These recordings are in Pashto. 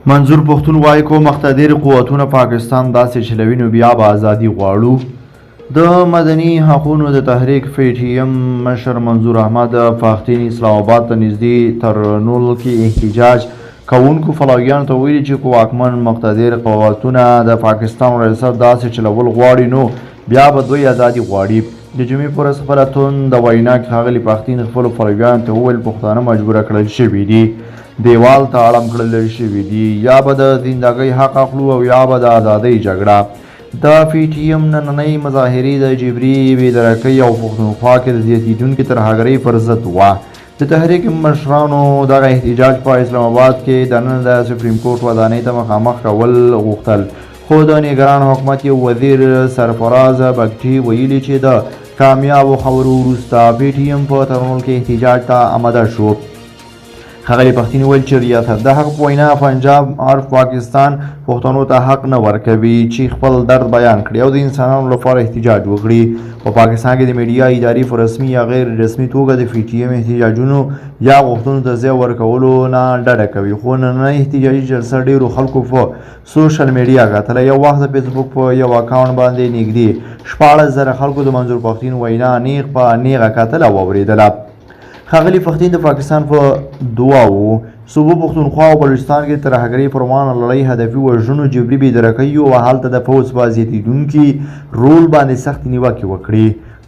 منظور پښتون وایي کوم مقتدر قوتونه پاکستان داسې چلوي نو بیا به ازادي غواړو. د مدني حقونو د تحریک پی ټي ایم مشر منظور احمد پښتين اسلام آباد ته نږدې ترنول کې احتجاج کوونکو پلویانو ته ویلي چې واکمن مقتدر قوتونه د پاکستان ریاست داسې چلول غواړي نو بیا به دوی ازادي غواړي. د جمعې په ورځ خپله توند د وینا کې ښاغلي پښتين خپلو پلویانو ته وویل پښتانه مجبوره کړل شوي دي، دیوال ته اړم کړل شوي دي، یا به د زندګۍ حق اخلو او یا به د ازادۍ جګړه. د پی ټي ایم نننۍ مظاهرې د جبري بېدرکۍ او پښتونخوا کې د زیاتېدونکې ترهګرۍ پر ضد وه. د تحریک مشرانو دغه احتجاج په اسلام آباد کې دننه د سپریم کورټ ودانۍ ته مخامخ کول غوښتل، خو د نګران حکومت یو وزیر سرفراز بګټي ویلي چې د کامیابو خبرو وروسته پی ټي ایم په ترنول کې احتجاج ته آماده شو. ښاغلي پښتين ویل چې ریاست د حق په وینا پنجاب عرف پاکستان پښتنو ته حق نه ورکوي چې خپل درد بیان کړي او د انسانانو لپاره احتجاج وکړي. په پاکستان کې د میډیا ادارې په رسمي یا غیر رسمي توګه د پی ټي ایم احتجاجونو یا غوښتنو ته ځای ورکولو نه ډډه کوي، خو نننۍ احتجاجي جلسه ډېرو خلکو په سوشل میډیا کتله. یو وخت د فیسبوک په یو اکاونټ باندې نږدې 14,000 خلکو د منظور پښتين وینا نیغ په نیغه کتله او اورېدله. ښاغلي پښتين د پاکستان په دواوو صوبو پښتونخوا او بلوچستان کې ترهګرۍ پر وړاندې لړۍ هدفي وژنو جبري بېدرکۍ او هلته د پوځ په زیاتېدونکي رول باندې سختې نیوکې وکړي.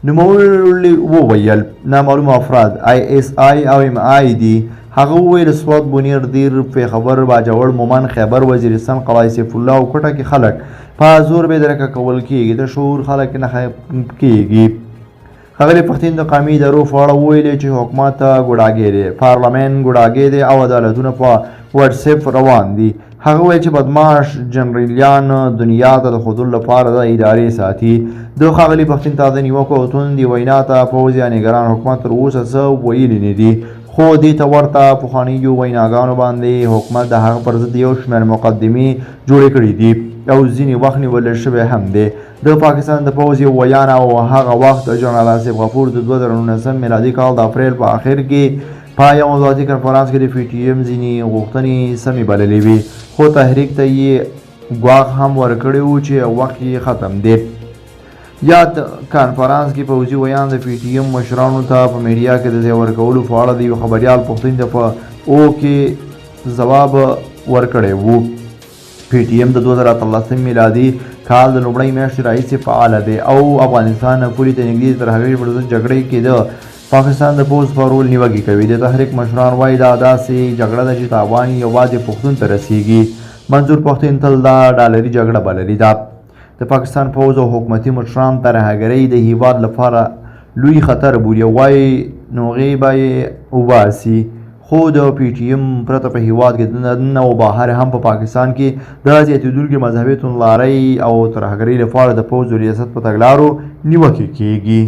نوموړي وویل نامعلوم افراد ISI او MI دي. هغه وویل سوات بونیر دیر پیښور باجوړ مومن خیبر وزیرستان قلعه سیف الله او کوټه کې خلک په زور بېدرکه کول کېږي، د شعور خلک نه کېږي. ښاغلي پښتين د قومي ادارو په اړه وویل چې حکومت ګوډاګی دی، پارلمان ګوډاګی دی او عدالتونه په واتساپ روان دي. هغه ویل چې بدماش جنرالان دنیا ته د ښودلو لپاره د ادارې ساتي. د ښاغلي پښتين تازه نیوکو او توندې وینا ته پوځ یا نګران حکومت تر اوسه څه ویلي نه دي، خو دې ته ورته پخوانیو ویناګانو باندې حکومت د هغه پر ضد یو شمېر مقدمې جوړې کړي دي او ځینې وخت نیول شوی هم دی. د پاکستان د پوځ یو ویان او هغه وخت جنرال آصف غفور د 2019 میلادي کال د اپریل په آخر کې په یو مطبوعاتي کنفرانس کې د پی ټي ایم ځینې غوښتنې سمې بللې وې، خو تحریک ته یې ګواښ هم ورکړی و چې وخت یې ختم دی. یاد کنفرانس کې پوځي ویان د پی ټي ایم مشرانو ته په میډیا کې د ځای ورکولو په اړه د یو خبریال پوښتنې ته په او کې ځواب ورکړی و. پی ټي ایم د 2013 میلادي کال د لومړۍ میاشتې راهیسې فعاله دی او افغانستان پولې ته نږدې ترهګرۍ پر ضد جګړې کې د پاکستان د پوځ په رول نیوکې کوي. د تحریک مشران وایي دا داسې جګړه ده چې تاوان یوازې پښتون ته رسیږي. منظور پښتين تل دا ډالري جګړه بللې ده. د پاکستان پوځ او حکومتي مشران ترهګرۍ د هیواد لپاره لوی خطر بولي او وایي نوغې به یې وباسي، خو د پی ټي ایم پرته په هیواد کې دننه او بهر هم په پاکستان کې د زیاتېدونکې مذهبي توندلارۍ او ترهګرۍ لپاره د پوځ او ریاست په تګلارو نیوکې کېږي.